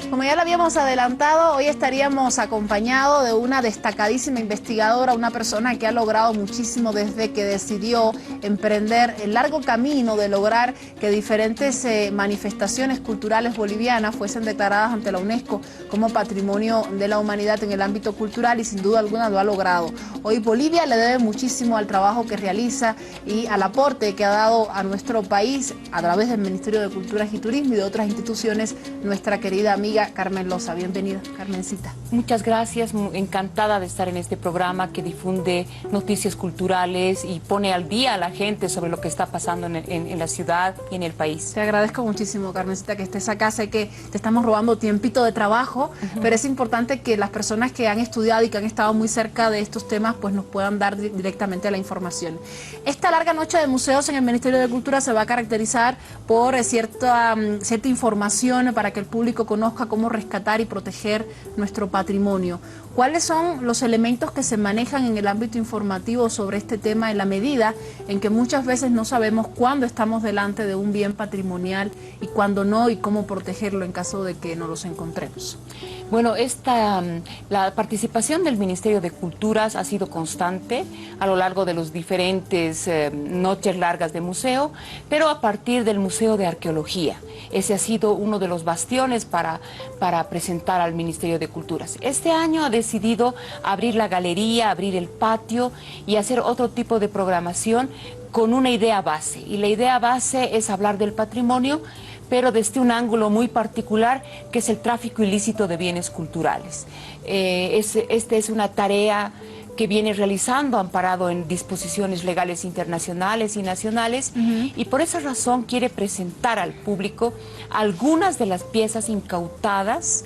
Como ya lo habíamos adelantado, hoy estaríamos acompañados de una destacadísima investigadora, una persona que ha logrado muchísimo desde que decidió emprender el largo camino de lograr que diferentes manifestaciones culturales bolivianas fuesen declaradas ante la UNESCO como Patrimonio de la Humanidad en el ámbito cultural, y sin duda alguna lo ha logrado. Hoy Bolivia le debe muchísimo al trabajo que realiza y al aporte que ha dado a nuestro país a través del Ministerio de Culturas y Turismo y de otras instituciones, nuestra querida amiga Carmen Loza. Bienvenida, Carmencita. Muchas gracias, encantada de estar en este programa que difunde noticias culturales y pone al día a la gente sobre lo que está pasando en la ciudad y en el país. Te agradezco muchísimo, Carmencita, que estés acá. Sé que te estamos robando tiempito de trabajo, pero es importante que las personas que han estudiado y que han estado muy cerca de estos temas pues nos puedan dar directamente la información. Esta larga noche de museos en el Ministerio de Cultura se va a caracterizar por cierta información para que el público conozca cómo rescatar y proteger nuestro patrimonio. ¿Cuáles son los elementos que se manejan en el ámbito informativo sobre este tema, en la medida en que muchas veces no sabemos cuándo estamos delante de un bien patrimonial y cuándo no, y cómo protegerlo en caso de que no los encontremos? Bueno, la participación del Ministerio de Culturas ha sido constante a lo largo de los diferentes noches largas de museo, pero a partir del Museo de Arqueología. Ese ha sido uno de los bastiones para presentar al Ministerio de Culturas. Este año ha decidido abrir la galería, abrir el patio y hacer otro tipo de programación con una idea base. Y la idea base es hablar del patrimonio, pero desde un ángulo muy particular, que es el tráfico ilícito de bienes culturales. Esta es una tarea que viene realizando, amparado en disposiciones legales internacionales y nacionales, y por esa razón quiere presentar al público algunas de las piezas incautadas,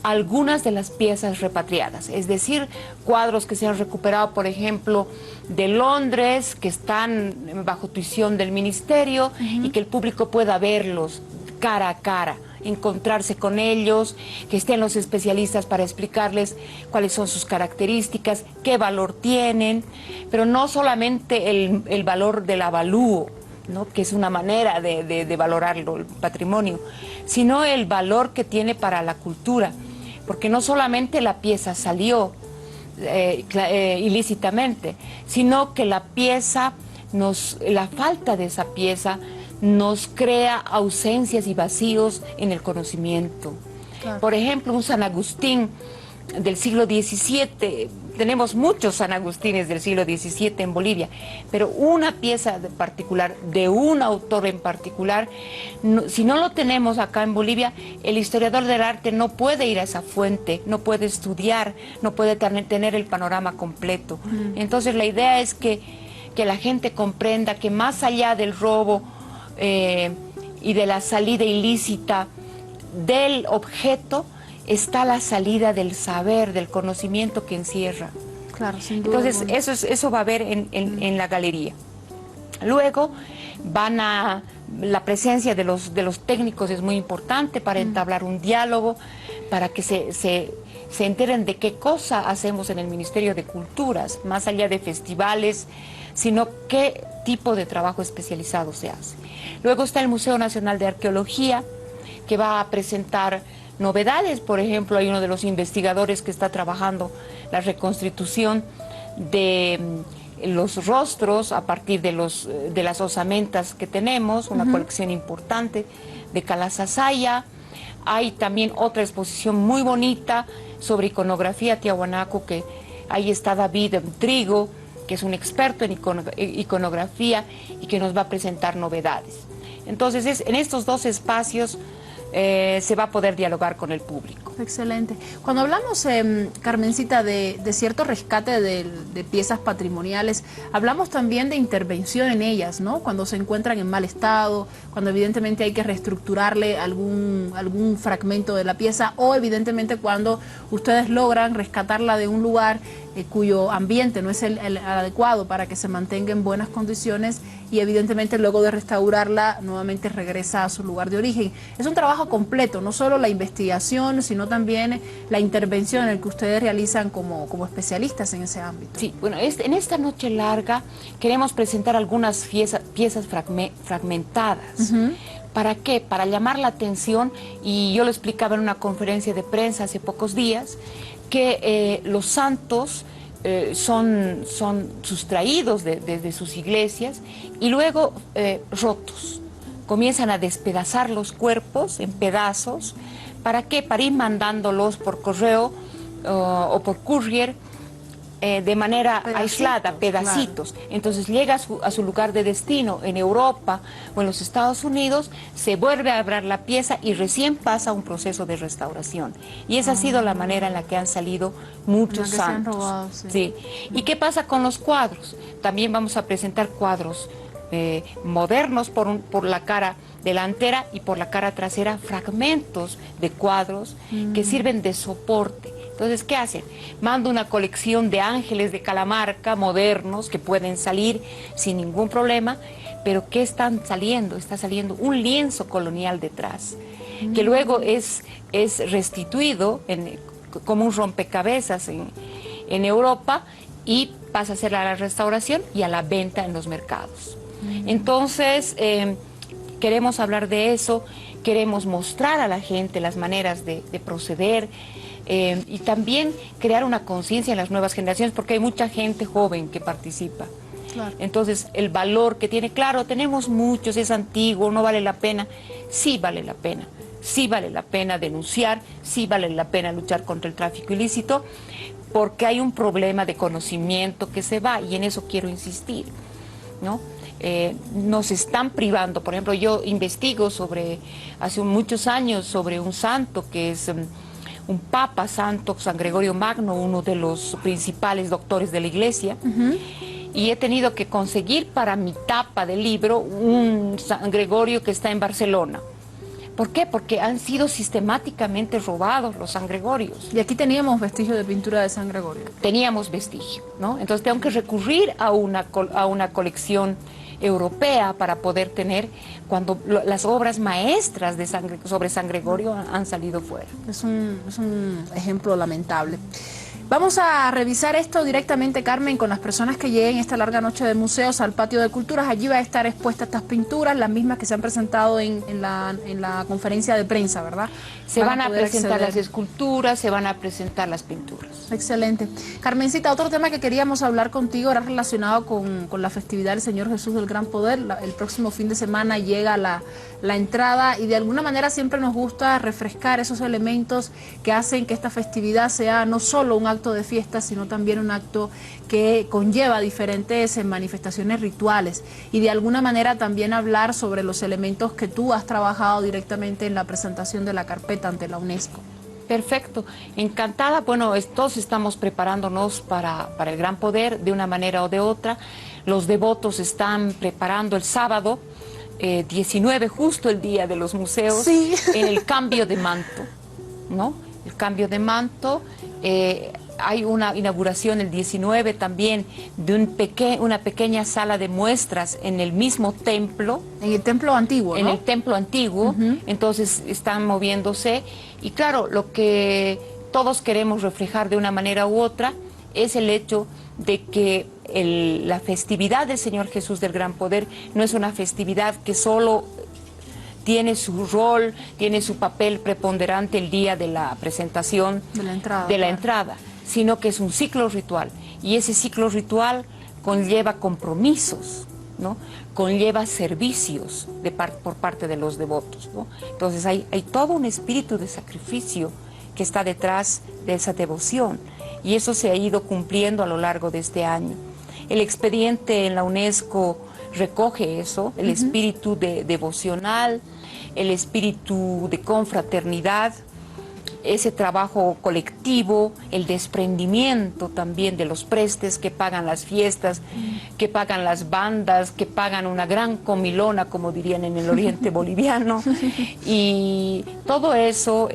algunas de las piezas repatriadas, es decir, cuadros que se han recuperado, por ejemplo, de Londres, que están bajo tuición del Ministerio, y que el público pueda verlos cara a cara, encontrarse con ellos, que estén los especialistas para explicarles cuáles son sus características, qué valor tienen, pero no solamente el valor del avalúo, ¿no?, que es una manera de valorarlo, el patrimonio, sino el valor que tiene para la cultura, porque no solamente la pieza salió ilícitamente, sino que la pieza, la falta de esa pieza nos crea ausencias y vacíos en el conocimiento. Claro. Por ejemplo, un San Agustín del siglo XVII, tenemos muchos San Agustines del siglo XVII en Bolivia, pero una pieza particular, de un autor en particular, si no lo tenemos acá en Bolivia, el historiador del arte no puede ir a esa fuente, no puede estudiar, no puede tener el panorama completo. Entonces la idea es que la gente comprenda que más allá del robo y de la salida ilícita del objeto, está la salida del saber, del conocimiento que encierra. Claro, sin duda. Entonces eso va a haber en la galería. Luego la presencia de los técnicos es muy importante para entablar un diálogo, para que se enteren de qué cosa hacemos en el Ministerio de Culturas, más allá de festivales, sino qué tipo de trabajo especializado se hace. Luego está el Museo Nacional de Arqueología, que va a presentar novedades. Por ejemplo, hay uno de los investigadores que está trabajando la reconstitución de los rostros a partir de las osamentas que tenemos, una colección importante de Calasasaya. Hay también otra exposición muy bonita sobre iconografía tiahuanaco, que ahí está David Trigo, que es un experto en iconografía y que nos va a presentar novedades. Entonces, en estos dos espacios se va a poder dialogar con el público. Excelente. Cuando hablamos, Carmencita, de cierto rescate de piezas patrimoniales, hablamos también de intervención en ellas, ¿no? Cuando se encuentran en mal estado, cuando evidentemente hay que reestructurarle algún fragmento de la pieza, o evidentemente cuando ustedes logran rescatarla de un lugar cuyo ambiente no es el adecuado para que se mantenga en buenas condiciones, y evidentemente luego de restaurarla nuevamente regresa a su lugar de origen. Es un trabajo completo, no solo la investigación, sino también la intervención en el que ustedes realizan como especialistas en ese ámbito. Sí, bueno, en esta noche larga queremos presentar algunas piezas fragmentadas, ¿Para qué? Para llamar la atención, y yo lo explicaba en una conferencia de prensa hace pocos días, que los santos son sustraídos de sus iglesias y luego rotos. Comienzan a despedazar los cuerpos en pedazos. ¿Para qué? Para ir mandándolos por correo o por courier de manera aislada, pedacitos. Claro. Entonces llega a su lugar de destino en Europa o en los Estados Unidos, se vuelve a abrir la pieza y recién pasa un proceso de restauración. Y esa ha sido la manera en la que han salido muchos santos. Robado, sí. Sí. ¿Y qué pasa con los cuadros? También vamos a presentar cuadros modernos por la cara delantera y por la cara trasera, fragmentos de cuadros que sirven de soporte. Entonces, ¿qué hacen? Mando una colección de ángeles de Calamarca modernos que pueden salir sin ningún problema, pero ¿qué están saliendo? Está saliendo un lienzo colonial detrás, que luego es restituido como un rompecabezas en Europa y pasa a ser a la restauración y a la venta en los mercados. Entonces, queremos hablar de eso, queremos mostrar a la gente las maneras de proceder, y también crear una conciencia en las nuevas generaciones, porque hay mucha gente joven que participa. Claro. Entonces, el valor que tiene, claro, tenemos muchos, es antiguo, no vale la pena. Sí vale la pena. Sí vale la pena denunciar, sí vale la pena luchar contra el tráfico ilícito, porque hay un problema de conocimiento que se va, y en eso quiero insistir, ¿no? Nos están privando. Por ejemplo, yo investigo hace muchos años sobre un santo que es un papa santo, San Gregorio Magno, uno de los principales doctores de la Iglesia, y he tenido que conseguir para mi tapa del libro un San Gregorio que está en Barcelona. ¿Por qué? Porque han sido sistemáticamente robados los San Gregorios. Y aquí teníamos vestigio de pintura de San Gregorio. Teníamos vestigio, ¿no? Entonces tengo que recurrir a una colección europea para poder tener, cuando las obras maestras sobre San Gregorio han salido fuera. Es un ejemplo lamentable. Vamos a revisar esto directamente, Carmen, con las personas que lleguen esta larga noche de museos al Patio de Culturas. Allí va a estar expuestas estas pinturas, las mismas que se han presentado en la conferencia de prensa, ¿verdad? Se van a presentar las esculturas, se van a presentar las pinturas. Excelente. Carmencita, otro tema que queríamos hablar contigo era relacionado con la festividad del Señor Jesús del Gran Poder. El próximo fin de semana llega la entrada, y de alguna manera siempre nos gusta refrescar esos elementos que hacen que esta festividad sea no solo un acto de fiesta, sino también un acto que conlleva diferentes manifestaciones rituales, y de alguna manera también hablar sobre los elementos que tú has trabajado directamente en la presentación de la carpeta ante la UNESCO. Perfecto, encantada. Bueno, todos estamos preparándonos para el Gran Poder de una manera o de otra. Los devotos están preparando el sábado 19, justo el día de los museos, sí, en el cambio de manto, ¿no? El cambio de manto. Hay una inauguración el 19 también de una pequeña sala de muestras en el mismo templo. En el templo antiguo, ¿no? En el templo antiguo. Entonces están moviéndose, y claro, lo que todos queremos reflejar de una manera u otra es el hecho de que la festividad del Señor Jesús del Gran Poder no es una festividad que solo tiene su rol, tiene su papel preponderante el día de la presentación, de la entrada, sino que es un ciclo ritual, y ese ciclo ritual conlleva compromisos, ¿no? Conlleva servicios por parte de los devotos, ¿no? Entonces hay todo un espíritu de sacrificio que está detrás de esa devoción, y eso se ha ido cumpliendo a lo largo de este año. El expediente en la UNESCO recoge eso, el espíritu devocional, el espíritu de confraternidad, ese trabajo colectivo, el desprendimiento también de los prestes que pagan las fiestas, que pagan las bandas, que pagan una gran comilona, como dirían en el oriente boliviano, y todo eso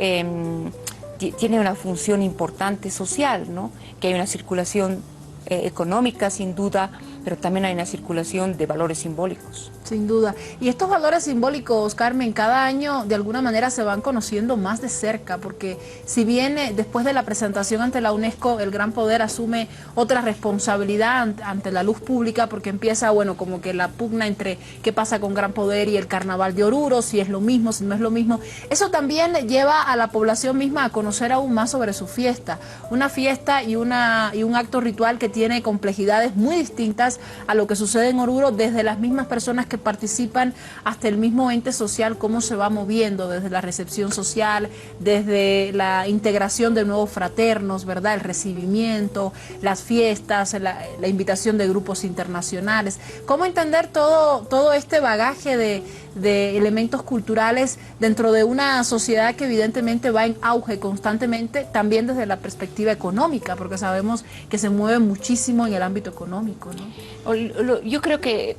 tiene una función importante social, ¿no? Que hay una circulación económica, sin duda, pero también hay una circulación de valores simbólicos. Sin duda. Y estos valores simbólicos, Carmen, cada año de alguna manera se van conociendo más de cerca, porque si bien después de la presentación ante la UNESCO, el Gran Poder asume otra responsabilidad ante la luz pública, porque empieza, bueno, como que la pugna entre qué pasa con Gran Poder y el Carnaval de Oruro, si es lo mismo, si no es lo mismo. Eso también lleva a la población misma a conocer aún más sobre su fiesta. Una fiesta y un acto ritual que tiene complejidades muy distintas a lo que sucede en Oruro, desde las mismas personas que participan hasta el mismo ente social, cómo se va moviendo desde la recepción social, desde la integración de nuevos fraternos, ¿verdad? El recibimiento, las fiestas, la invitación de grupos internacionales. ¿Cómo entender todo este bagaje de elementos culturales dentro de una sociedad que evidentemente va en auge constantemente, también desde la perspectiva económica, porque sabemos que se mueve muchísimo en el ámbito económico, ¿no? Yo creo que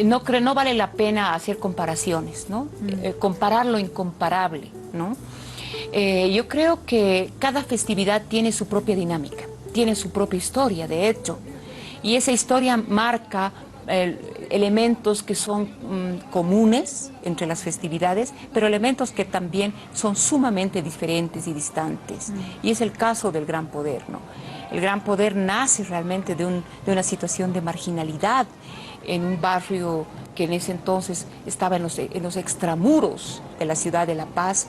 no vale la pena hacer comparaciones, ¿no? Comparar lo incomparable, ¿no? Yo creo que cada festividad tiene su propia dinámica, tiene su propia historia, de hecho, y esa historia marca elementos que son comunes entre las festividades, pero elementos que también son sumamente diferentes y distantes. Y es el caso del Gran Poder, ¿no? El Gran Poder nace realmente de una situación de marginalidad en un barrio que en ese entonces estaba en los extramuros de la ciudad de La Paz,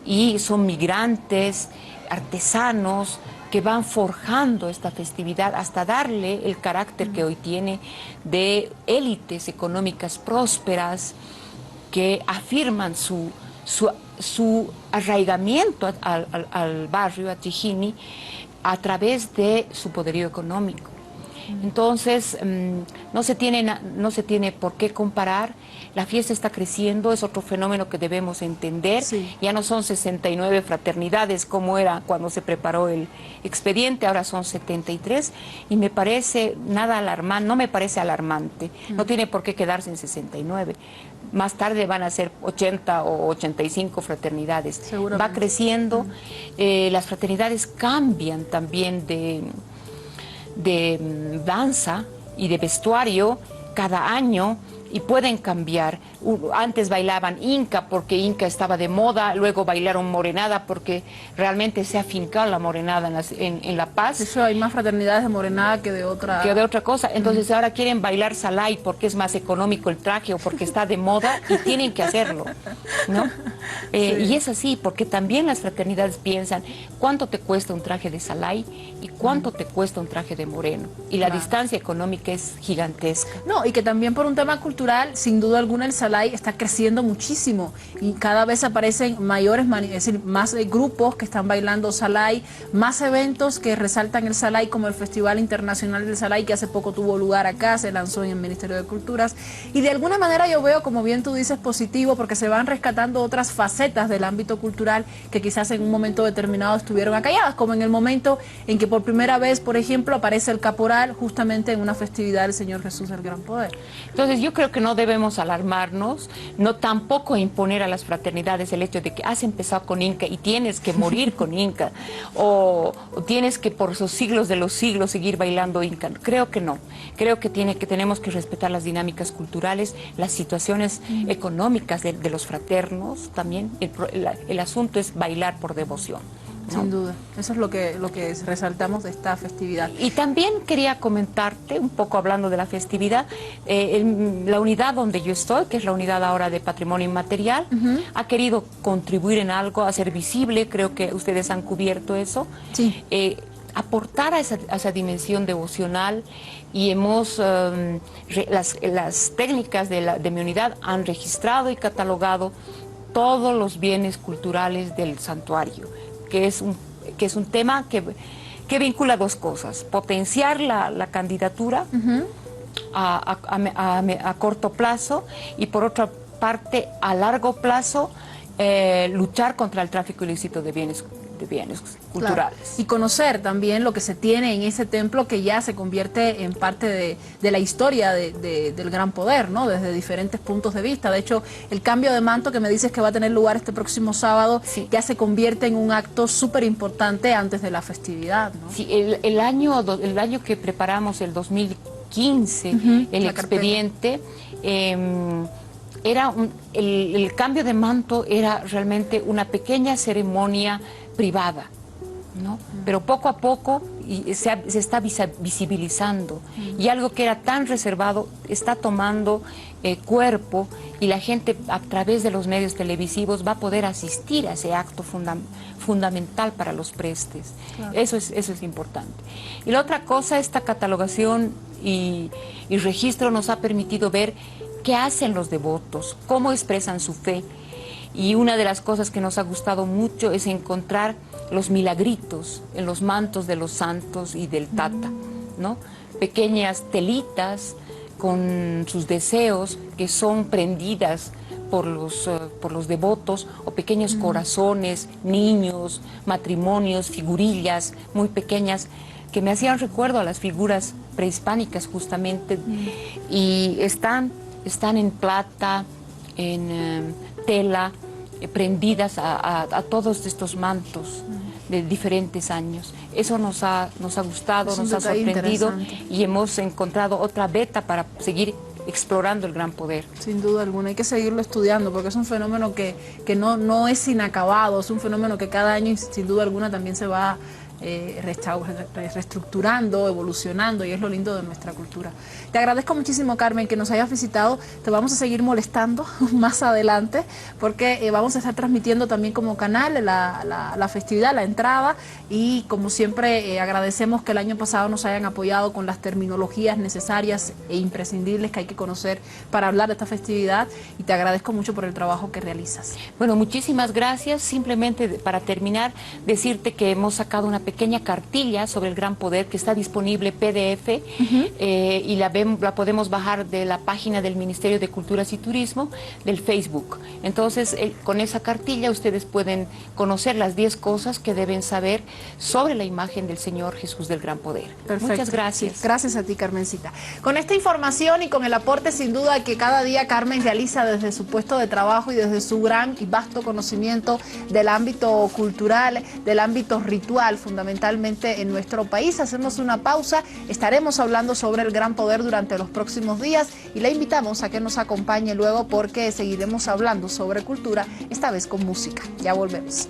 y son migrantes, artesanos, que van forjando esta festividad hasta darle el carácter que hoy tiene de élites económicas prósperas que afirman su arraigamiento al barrio, a Chijini, a través de su poderío económico. Entonces, no se tiene por qué comparar. La fiesta está creciendo, es otro fenómeno que debemos entender. Sí. Ya no son 69 fraternidades como era cuando se preparó el expediente, ahora son 73, y me parece nada alarmante, no me parece alarmante, no tiene por qué quedarse en 69. Más tarde van a ser 80 o 85 fraternidades. Va creciendo, las fraternidades cambian también de danza y de vestuario cada año, y pueden cambiar. Antes bailaban Inca porque Inca estaba de moda, luego bailaron Morenada porque realmente se ha afincado la Morenada en La Paz. De hecho, hay más fraternidades de Morenada que de otra... cosa. Entonces ahora quieren bailar Salay porque es más económico el traje o porque está de moda, y tienen que hacerlo, ¿no? Sí. Y es así, porque también las fraternidades piensan cuánto te cuesta un traje de Salay y cuánto te cuesta un traje de Moreno. Y la distancia económica es gigantesca. No, y que también por un tema cultural, sin duda alguna, el Salay está creciendo muchísimo y cada vez aparecen es decir, más grupos que están bailando Salay, más eventos que resaltan el Salay, como el Festival Internacional del Salay, que hace poco tuvo lugar acá, se lanzó en el Ministerio de Culturas, y de alguna manera yo veo, como bien tú dices, positivo, porque se van rescatando otras facetas del ámbito cultural que quizás en un momento determinado estuvieron acalladas, como en el momento en que por primera vez, por ejemplo, aparece el caporal justamente en una festividad del Señor Jesús del Gran Poder. Entonces yo creo que no debemos alarmarnos, no tampoco imponer a las fraternidades el hecho de que has empezado con Inca y tienes que morir con Inca, o tienes que por los siglos de los siglos seguir bailando Inca. Creo que no, creo que tenemos que respetar las dinámicas culturales, las situaciones económicas de los fraternos también. El asunto es bailar por devoción, ¿no? Sin duda, eso es lo que resaltamos de esta festividad. Y también quería comentarte, un poco hablando de la festividad, la unidad donde yo estoy, que es la unidad ahora de Patrimonio Inmaterial, ha querido contribuir en algo, hacer visible, creo que ustedes han cubierto eso, Sí. Aportar a esa dimensión devocional, y las técnicas de mi unidad han registrado y catalogado todos los bienes culturales del santuario, que es un tema que vincula dos cosas: potenciar la candidatura a corto plazo, y por otra parte, a largo plazo, luchar contra el tráfico ilícito de bienes culturales. Claro. Y conocer también lo que se tiene en ese templo, que ya se convierte en parte de la historia del Gran Poder, ¿no? Desde diferentes puntos de vista. De hecho, el cambio de manto que me dices que va a tener lugar este próximo sábado, sí, ya se convierte en un acto súper importante antes de la festividad, ¿no? Sí, el año que preparamos, el 2015, el expediente, el cambio de manto era realmente una pequeña ceremonia privada, ¿no? Pero poco a poco se está visibilizando, y algo que era tan reservado está tomando cuerpo, y la gente a través de los medios televisivos va a poder asistir a ese acto fundamental para los prestes. Claro. Eso es importante. Y la otra cosa, esta catalogación y registro nos ha permitido ver qué hacen los devotos, cómo expresan su fe. Y una de las cosas que nos ha gustado mucho es encontrar los milagritos en los mantos de los santos y del Tata, ¿no? Pequeñas telitas con sus deseos que son prendidas por los devotos, o pequeños corazones, niños, matrimonios, figurillas muy pequeñas que me hacían recuerdo a las figuras prehispánicas justamente, y están en plata, en tela, prendidas a todos estos mantos de diferentes años. Eso nos ha gustado, nos ha sorprendido, y hemos encontrado otra beta para seguir explorando el gran poder. Sin duda alguna, hay que seguirlo estudiando, porque es un fenómeno que no es inacabado, es un fenómeno que cada año, sin duda alguna, también se va reestructurando, evolucionando, y es lo lindo de nuestra cultura. Te agradezco muchísimo, Carmen, que nos hayas visitado. Te vamos a seguir molestando más adelante, porque vamos a estar transmitiendo también como canal la festividad, la entrada, y como siempre agradecemos que el año pasado nos hayan apoyado con las terminologías necesarias e imprescindibles que hay que conocer para hablar de esta festividad, y te agradezco mucho por el trabajo que realizas. Bueno, muchísimas gracias. Simplemente para terminar, decirte que hemos sacado una pequeña cartilla sobre el gran poder que está disponible PDF, y la podemos bajar de la página del Ministerio de Culturas y Turismo, del Facebook. Entonces, con esa cartilla ustedes pueden conocer las 10 cosas que deben saber sobre la imagen del Señor Jesús del Gran Poder. Perfecto. Muchas gracias. Sí, gracias a ti, Carmencita. Con esta información y con el aporte sin duda que cada día Carmen realiza desde su puesto de trabajo y desde su gran y vasto conocimiento del ámbito cultural, del ámbito ritual, fundamentalmente en nuestro país, hacemos una pausa. Estaremos hablando sobre el gran poder durante los próximos días, y la invitamos a que nos acompañe luego, porque seguiremos hablando sobre cultura, esta vez con música. Ya volvemos.